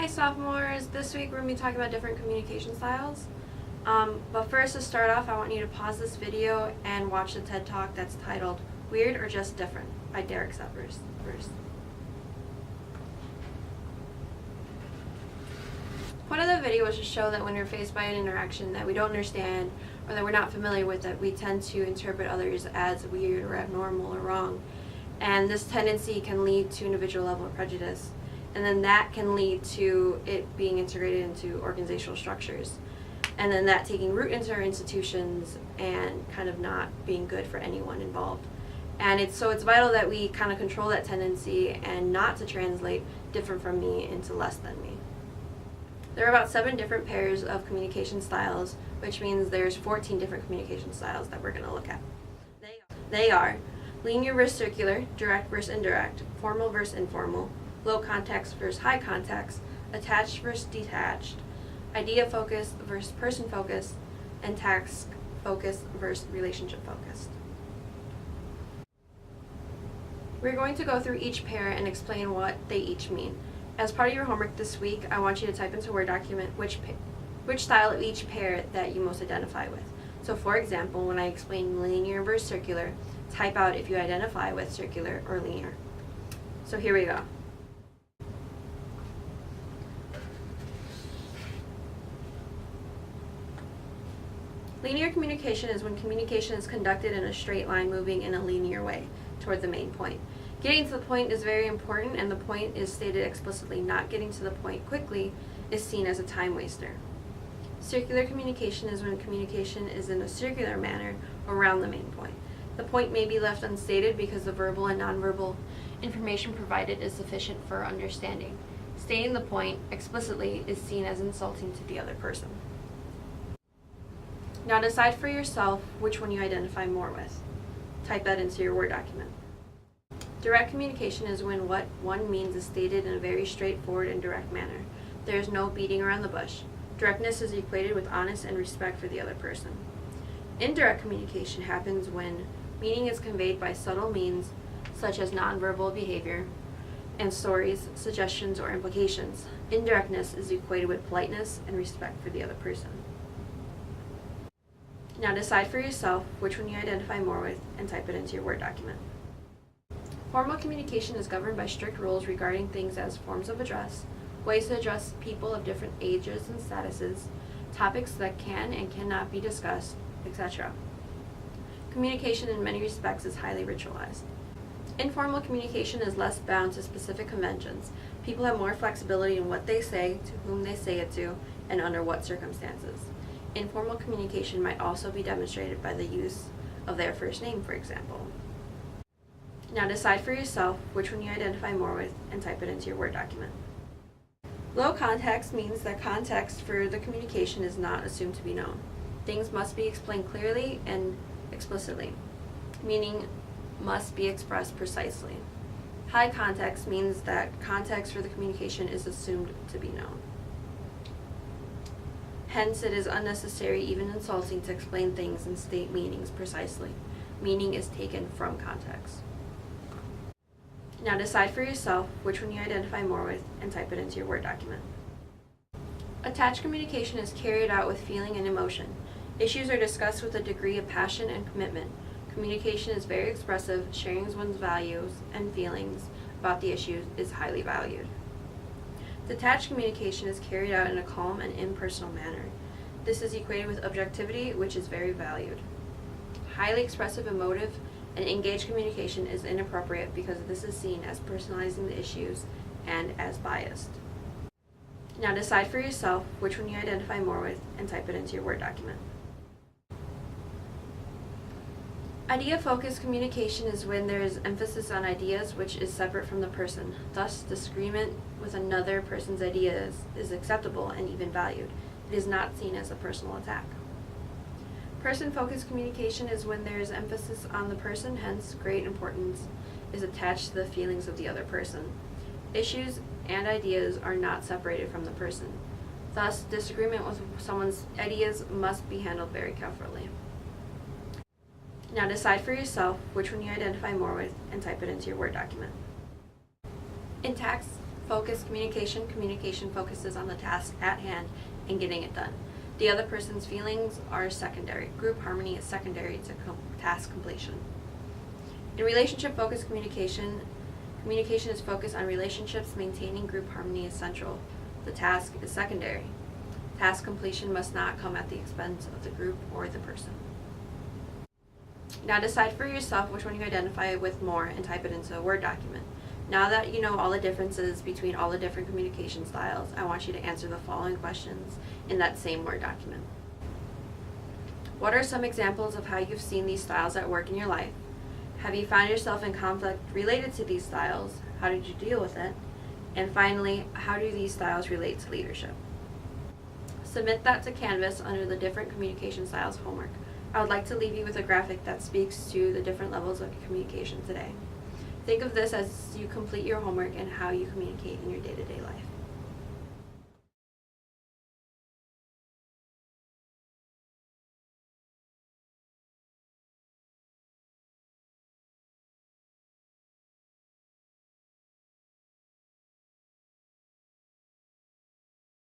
Hi sophomores, this week we're going to be talking about different communication styles. But first, to start off, I want you to pause this video and watch the TED Talk that's titled Weird or Just Different by Derek Severs. The point of the video was to show that when we're faced by an interaction that we don't understand or that we're not familiar with, that we tend to interpret others as weird or abnormal or wrong. And this tendency can lead to individual level of prejudice. And then that can lead to it being integrated into organizational structures. And then that taking root into our institutions and kind of not being good for anyone involved. And it's vital that we kind of control that tendency and not to translate different from me into less than me. There are about 7 different pairs of communication styles, which means there's 14 different communication styles that we're going to look at. They are linear versus circular, direct versus indirect, formal versus informal, low context versus high context, attached versus detached, idea focused versus person focused, and task focused versus relationship focused. We're going to go through each pair and explain what they each mean. As part of your homework this week, I want you to type into a Word document which style of each pair that you most identify with. So for example, when I explain linear versus circular, type out if you identify with circular or linear. So here we go. Linear communication is when communication is conducted in a straight line moving in a linear way toward the main point. Getting to the point is very important, and the point is stated explicitly. Not getting to the point quickly is seen as a time waster. Circular communication is when communication is in a circular manner around the main point. The point may be left unstated because the verbal and nonverbal information provided is sufficient for understanding. Stating the point explicitly is seen as insulting to the other person. Now decide for yourself which one you identify more with. Type that into your Word document. Direct communication is when what one means is stated in a very straightforward and direct manner. There is no beating around the bush. Directness is equated with honest and respect for the other person. Indirect communication happens when meaning is conveyed by subtle means such as nonverbal behavior and stories, suggestions, or implications. Indirectness is equated with politeness and respect for the other person. Now decide for yourself which one you identify more with and type it into your Word document. Formal communication is governed by strict rules regarding things as forms of address, ways to address people of different ages and statuses, topics that can and cannot be discussed, etc. Communication in many respects is highly ritualized. Informal communication is less bound to specific conventions. People have more flexibility in what they say, to whom they say it to, and under what circumstances. Informal communication might also be demonstrated by the use of their first name, for example. Now decide for yourself which one you identify more with and type it into your Word document. Low context means that context for the communication is not assumed to be known. Things must be explained clearly and explicitly, meaning must be expressed precisely. High context means that context for the communication is assumed to be known. Hence, it is unnecessary, even insulting, to explain things and state meanings precisely. Meaning is taken from context. Now decide for yourself which one you identify more with and type it into your Word document. Attached communication is carried out with feeling and emotion. Issues are discussed with a degree of passion and commitment. Communication is very expressive. Sharing one's values and feelings about the issue is highly valued. Detached communication is carried out in a calm and impersonal manner. This is equated with objectivity, which is very valued. Highly expressive, emotive, and engaged communication is inappropriate because this is seen as personalizing the issues and as biased. Now decide for yourself which one you identify more with and type it into your Word document. Idea-focused communication is when there is emphasis on ideas which is separate from the person. Thus, disagreement with another person's ideas is acceptable and even valued. It is not seen as a personal attack. Person-focused communication is when there is emphasis on the person, hence great importance is attached to the feelings of the other person. Issues and ideas are not separated from the person. Thus, disagreement with someone's ideas must be handled very carefully. Now decide for yourself which one you identify more with and type it into your Word document. In task focused communication, communication focuses on the task at hand and getting it done. The other person's feelings are secondary. Group harmony is secondary to task completion. In relationship-focused communication, communication is focused on relationships. Maintaining group harmony is central. The task is secondary. Task completion must not come at the expense of the group or the person. Now decide for yourself which one you identify with more and type it into a Word document. Now that you know all the differences between all the different communication styles, I want you to answer the following questions in that same Word document. What are some examples of how you've seen these styles at work in your life? Have you found yourself in conflict related to these styles? How did you deal with it? And finally, how do these styles relate to leadership? Submit that to Canvas under the different communication styles homework. I would like to leave you with a graphic that speaks to the different levels of communication today. Think of this as you complete your homework and how you communicate in your day-to-day life.